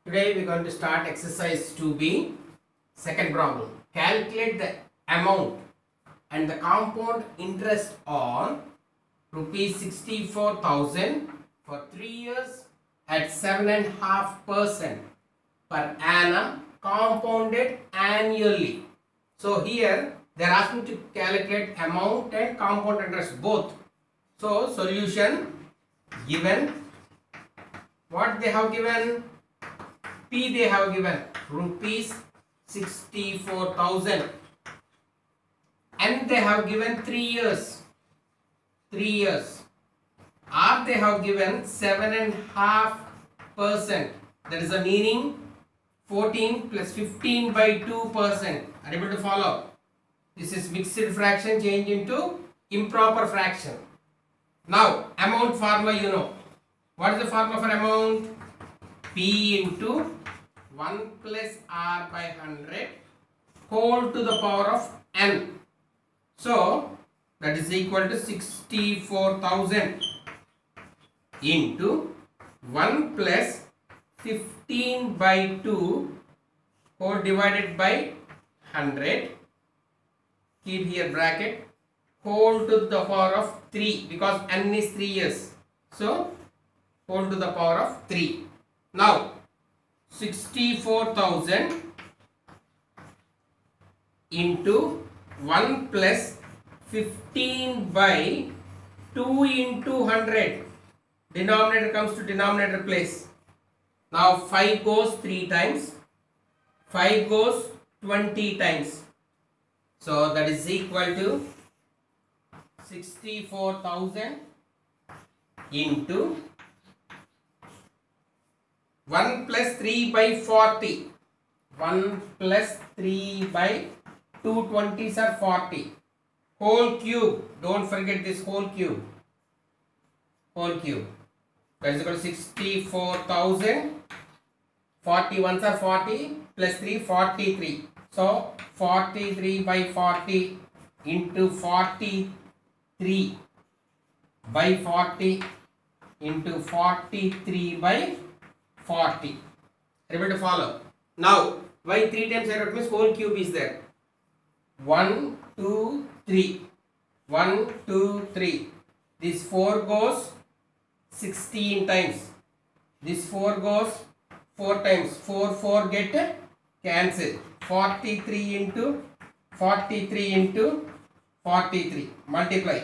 Today we are going to start exercise 2b, second problem. Calculate the amount and the compound interest on rupees 64,000 for 3 years at 7.5% per annum compounded annually. So here they are asking to calculate amount and compound interest both. So solution given, what they have given, P they have given rupees 64,000 and they have given 3 years. R they have given 7.5%. That is the meaning 14 plus 15 by 2%. Are you able to follow? This is mixed fraction change into improper fraction. Now amount formula you know. What is the formula for amount? P into 1 plus R by 100 whole to the power of n. So that is equal to 64,000 into 1 plus 15 by 2 whole divided by 100. Keep here bracket whole to the power of 3 because n is 3 years. So whole to the power of 3. Now 64,000 into 1 plus 15 by 2 into 100. Denominator comes to denominator place. Now 5 goes 3 times. 5 goes 20 times. So that is equal to 64,000 into 1 plus 3 by 40. 1 plus 3 by 2 20s are 40. Whole cube. Don't forget this whole cube. Whole cube. That is equal to 64,000. 41s are 40 plus 3 43. So 43 by 40 into 43 by 40 into 43 by 40. Able to follow? Now, why 3 times I wrote means whole cube is there. 1, 2, 3. 1, 2, 3. This 4 goes 16 times. This 4 goes 4 times. 4, 4 get cancelled. 43 into 43 into 43. Multiply.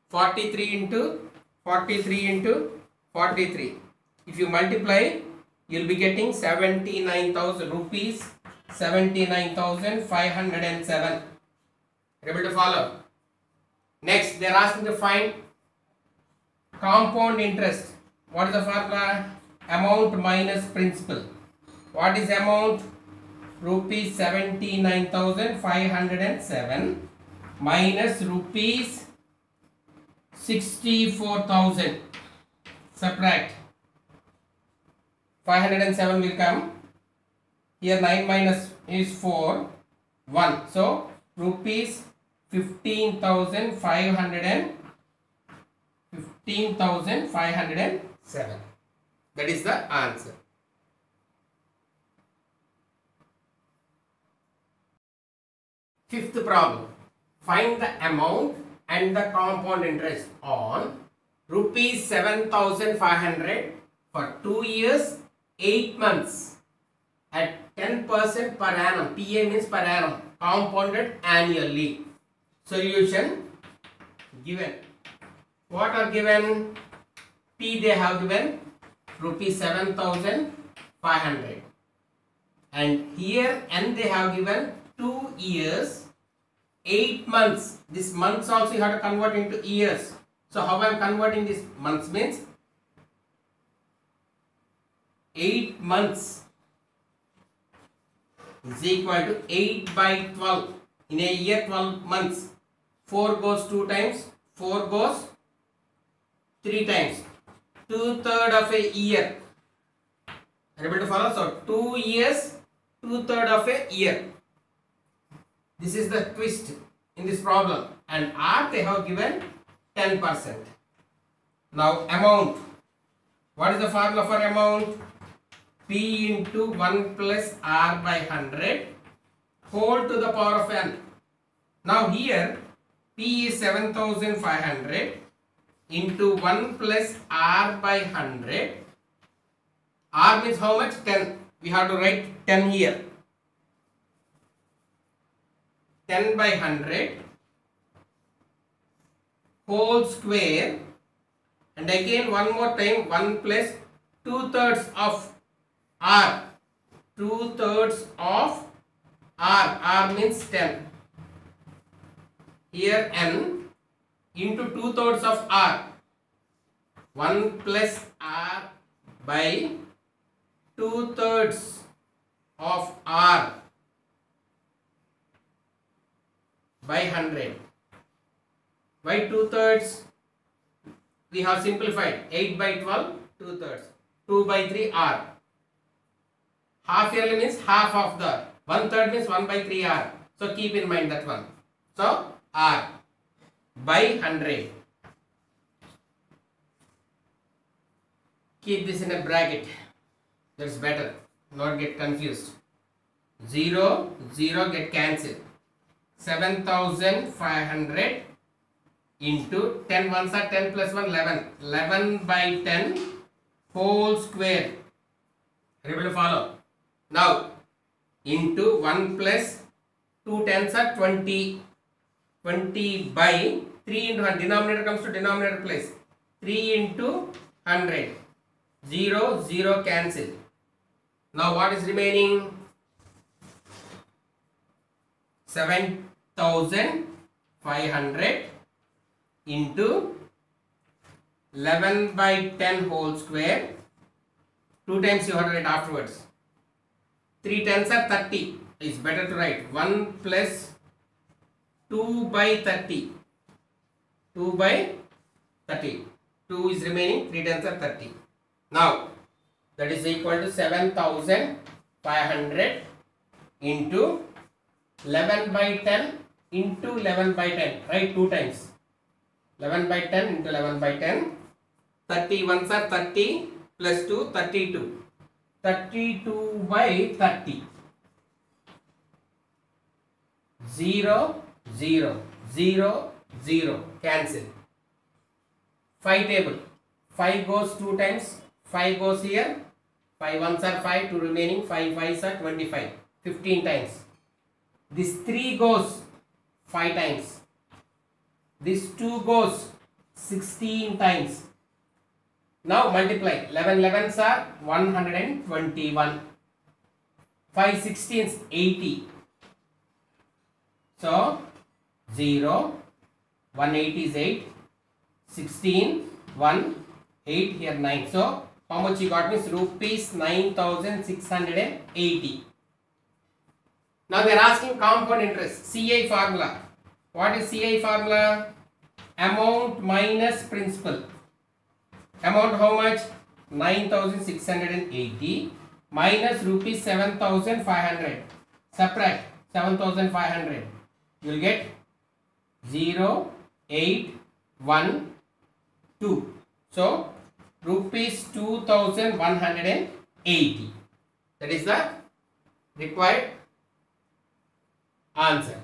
43 into 43 into 43. If you multiply, you will be getting 79,000 rupees, 79,507. Able to follow? Next, they are asking to find compound interest. What is the formula? Amount minus principal. What is amount? Rupees 79,507 minus rupees 64,000. Subtract. 507 will come. Here 9 minus is 4. 1. So rupees 15,507. That is the answer. Fifth problem. Find the amount and the compound interest on rupees 7,500 for 2 years 8 months at 10% per annum. PA means per annum, compounded annually. Solution given. What are given? P they have given rupees 7,500 and here N they have given 2 years 8 months. This months also you have to convert into years. So how I am converting this months means 8 months is equal to 8 by 12. In a year 12 months. 4 goes 2 times. 4 goes 3 times. 2/3 of a year. Are you able to follow? So 2 years, 2/3 of a year. This is the twist in this problem. And R they have given 10%. Now amount. What is the formula for amount? P into 1 plus R by 100 whole to the power of n. Now here P is 7500 into 1 plus R by 100. R means how much? 10. We have to write 10 here. 10 by 100 whole square, and again one more time 1 plus 2/3 of R. 2/3 of R. R means 10. Here n into 2/3 of R. 1 plus R by 2/3 of R by 100. Why 2/3? We have simplified 8 by 12, 2/3. 2 by 3 R. Half yearly means half of the 1/3 means 1 by 3 R. So keep in mind that one. So R by 100. Keep this in a bracket. That's better. Not get confused. 0, 0 get cancelled. 7500 into 10 ones are 10 plus 1 11. 11 by 10 whole square. Are you able to follow? Now into 1 plus 2 tens are 20. 20 by 3 into 1. Denominator comes to denominator place. 3 into 100. 0, 0 cancel. Now what is remaining? 7500 into 11 by 10 whole square. 2 times you have to write afterwards. 3 tens are 30. It's better to write 1 plus 2 by 30. 2 by 30. 2 is remaining. 3 tens are 30. Now that is equal to 7500 into 11 by 10 into 11 by 10. Write 2 times. 11 by 10 into 11 by 10. 30 ones are 30 plus 2, 32. 32 by 30. 0, 0, 0, 0. Cancel. 5 table. 5 goes 2 times. 5 goes here. 5 ones are 5. 2 remaining. 5 5s are 25. 15 times. This 3 goes 5 times. This 2 goes 16 times. Now multiply. 11 11s are 121. 5 16s 80. So 0, 180 is 8, 16, 1, 8, here 9. So how much you got means rupees 9680. Now they are asking compound interest. CI formula. What is CI formula? Amount minus principal. Amount how much? 9680 minus rupees 7500. Subtract 7500. You will get 0, 8, 1, 2. So rupees 2180. That is the required answer.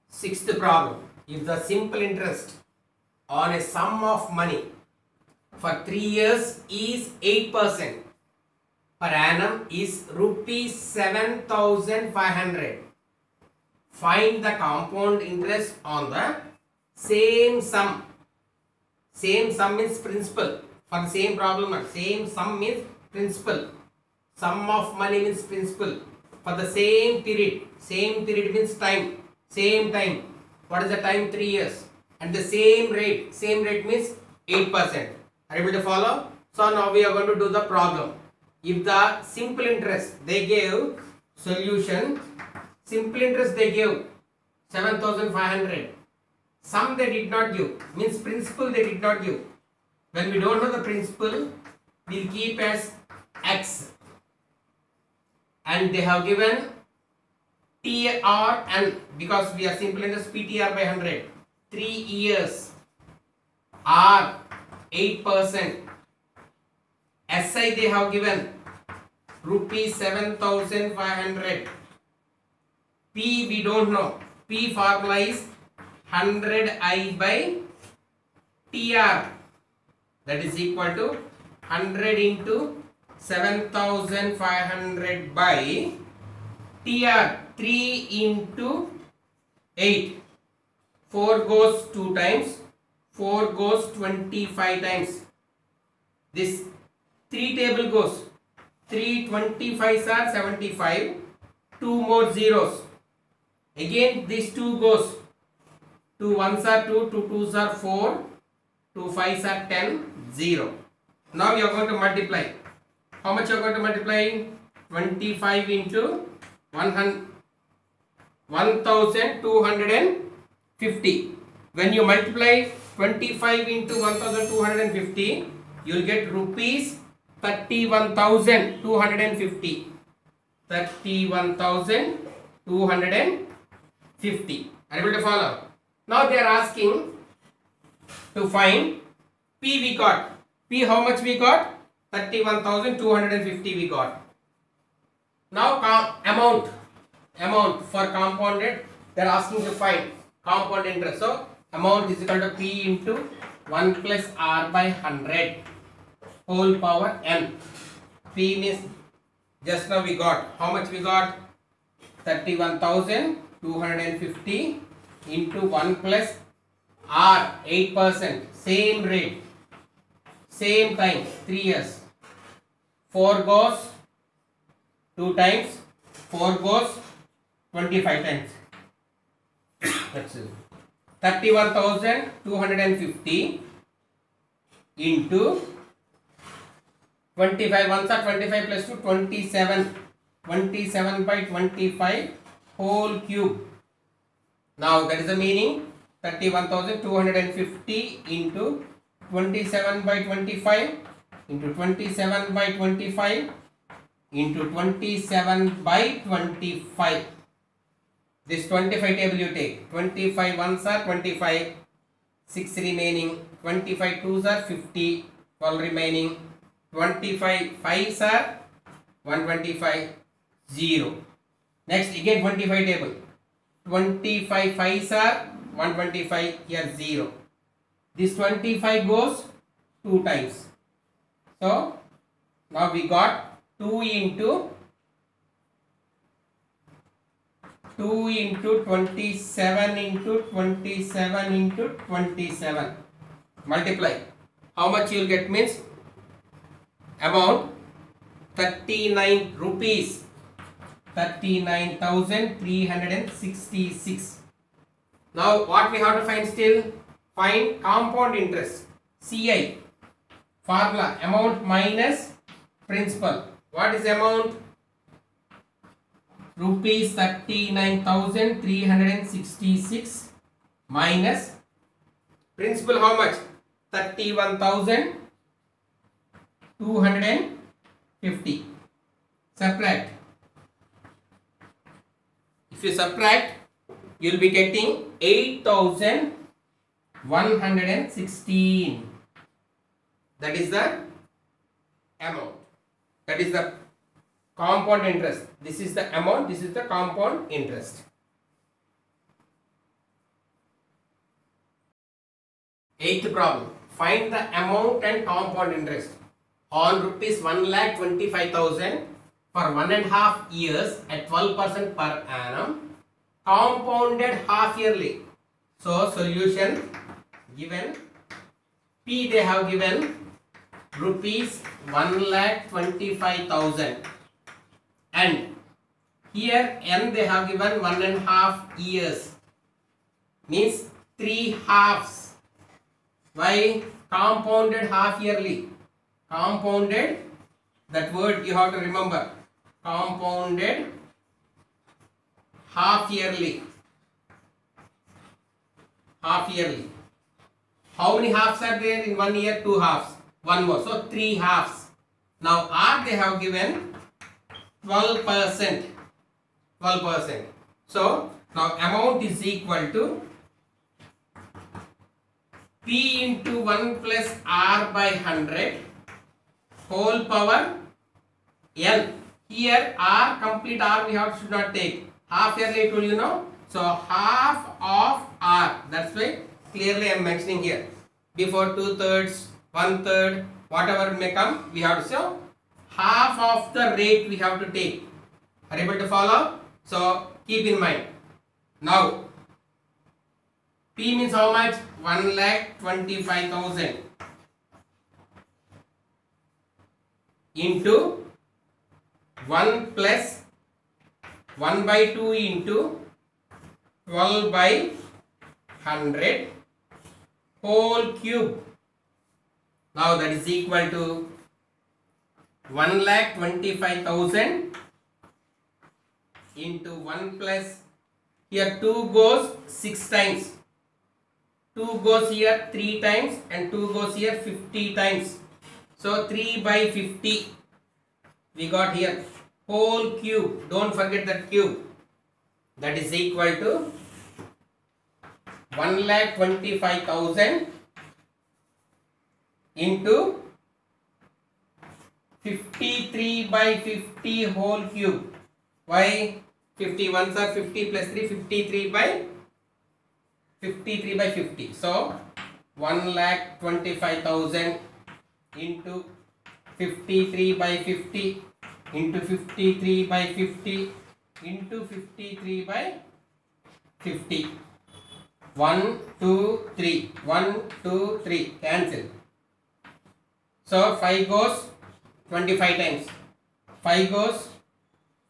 Sixth problem. If the simple interest on a sum of money for 3 years is 8%, per annum is rupees 7500. Find the compound interest on the same sum. Same sum means principal. For the same problem, same sum means principal. Sum of money means principal. For the same period. Same period means time. Same time. What is the time? 3 years. And the same rate. Same rate means 8%. Are you able to follow? So now we are going to do the problem. If the simple interest they gave solution, simple interest they gave 7500. Sum they did not give, means principal they did not give. When we don't know the principal, we'll keep as X. And they have given TR and because we are simple interest PTR by 100. 3 years, R 8%, SI they have given rupees 7,500, P we don't know, P formula is 100I by TR, that is equal to 100 into 7,500 by TR, 3 into 8, 4 goes 2 times, 4 goes 25 times. This 3 table goes, 3 25s are 75, 2 more zeros. Again this 2 goes, 2 1s are 2, 2 2s are 4, 2 5s are 10, 0. Now you are going to multiply. How much you are going to multiply? 25 into 1250. When you multiply 25 into 1250, you will get rupees 31,250. 31,250. Are you able to follow? Now they are asking to find P we got. P how much we got? 31,250 we got. Now amount for compounded, they are asking to find compound interest. So amount is equal to P into 1 plus R by 100 whole power n. P means just now we got, how much we got? 31,250 into 1 plus R 8%, same rate, same time, 3 years. 4 goes 2 times, 4 goes 25 times. That's it. 31,250 into 25 ones are 25 plus 2, 27. 27 by 25 whole cube. Now that is the meaning, 31,250 into 27 by 25 into 27 by 25 into 27 by 25. This 25 table you take. 25 ones are 25, 6 remaining. 25 twos are 50, 12 remaining. 25 fives are 125, 0. Next again 25 table. 25 fives are 125, here 0. This 25 goes 2 times. So now we got 2 into 27 into 27 into 27. Multiply. How much you will get means amount 39 rupees. 39,366. Now what we have to find still? Find compound interest. CI. Formula amount minus principal. What is amount? Rupees 39,366 minus principal how much? 31,250. Subtract. If you subtract, you will be getting 8,116. That is the amount. That is the compound interest. This is the amount, this is the compound interest. 8th problem. Find the amount and compound interest on rupees 1,25,000 for 1.5 years at 12% per annum, compounded half yearly. So solution given, P they have given rupees 1,25,000 and here N they have given 1.5 years, means 3 halves. Why? Compounded half yearly. Compounded, that word you have to remember. Compounded half yearly. Half yearly. How many halves are there in 1 year? 2 halves. One more. So 3 halves. Now R they have given 12%. 12%. So now amount is equal to P into 1 plus R by 100 whole power N. Here R, complete R we should not take. Half yearly I told you know. So half of R. That's why clearly I am mentioning here. Before 2/3, 1/3, whatever may come, we have to show half of the rate we have to take. Are you able to follow? So keep in mind. Now P means how much? 1,25,000 into 1 plus 1 by 2 into 12 by 100 whole cube. Now that is equal to 1,25,000 into 1 plus, here 2 goes 6 times, 2 goes here 3 times and 2 goes here 50 times. So 3 by 50 we got here whole cube. Don't forget that cube. That is equal to 1,25,000 into 53 by 50 whole cube. Why? 51s are 50 plus 3, 53 by 50. So 1,25,000 into 53 by 50 into 53 by 50 into 53 by 50. 1, 2, 3. 1, 2, 3. Cancel. So 5 goes 25 times. 5 goes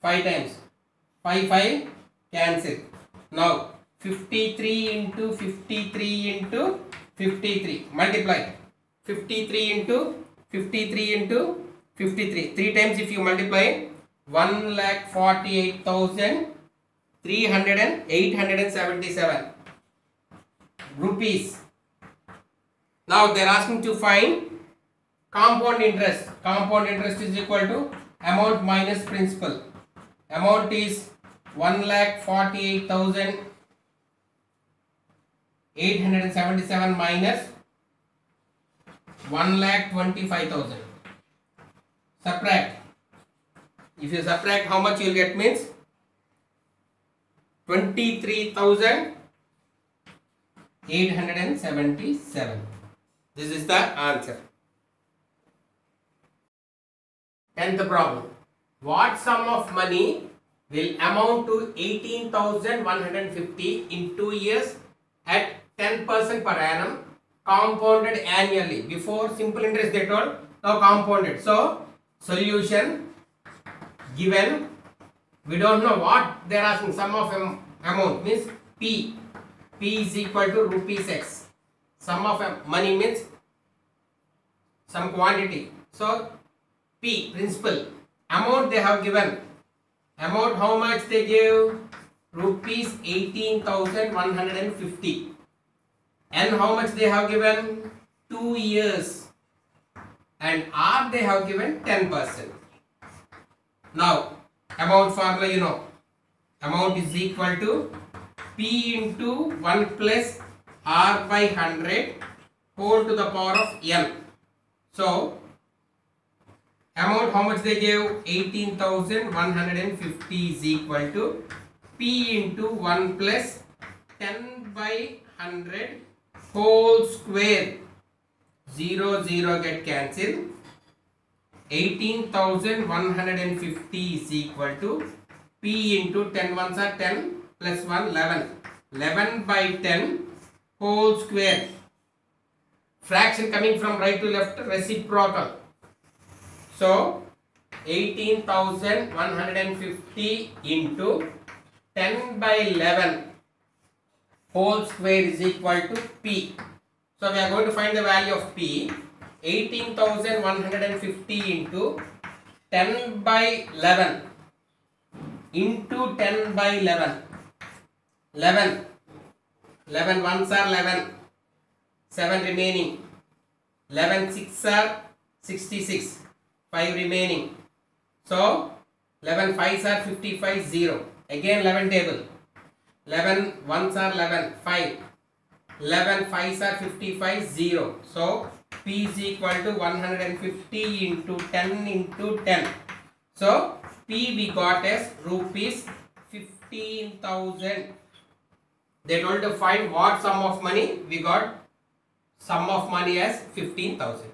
5 times. 5 cancel. Now 53 into 53 into 53. Multiply. 53 into 53 into 53. 3 times if you multiply, 1,48,877 rupees. Now they are asking to find compound interest. Compound interest is equal to amount minus principal. Amount is 1,48,877 minus 1,25,000. Subtract. If you subtract, how much you will get means 23,877. This is the answer. 10th problem. What sum of money will amount to 18,150 in 2 years at 10% per annum, compounded annually? Before simple interest they told, now compounded. So solution given, we don't know what they are asking. Sum of amount means P. P is equal to rupees X. Sum of money means some quantity. So P, principal. Amount they have given. Amount how much they give? Rupees 18,150. And how much they have given? 2 years. And R they have given 10%. Now amount formula you know. Amount is equal to P into 1 plus R by 100 whole to the power of N. So amount how much they gave? 18,150 is equal to P into 1 plus 10 by 100 whole square. 0 get cancelled. 18,150 is equal to P into 10 ones are 10 plus 1 11. 11 by 10 whole square. Fraction coming from right to left, reciprocal. So 18,150 into 10 by 11 whole square is equal to P. So we are going to find the value of P. 18,150 into 10 by 11 into 10 by 11. 11 ones are 11. 7 remaining. 11 6 are 66. 5 remaining. So 11 5s are 55 0. Again 11 table. 11 ones are 11 5. 11 5s are 55, 0. So P is equal to 150 into 10 into 10. So P we got as rupees 15,000. They told to find what sum of money. We got sum of money as 15,000.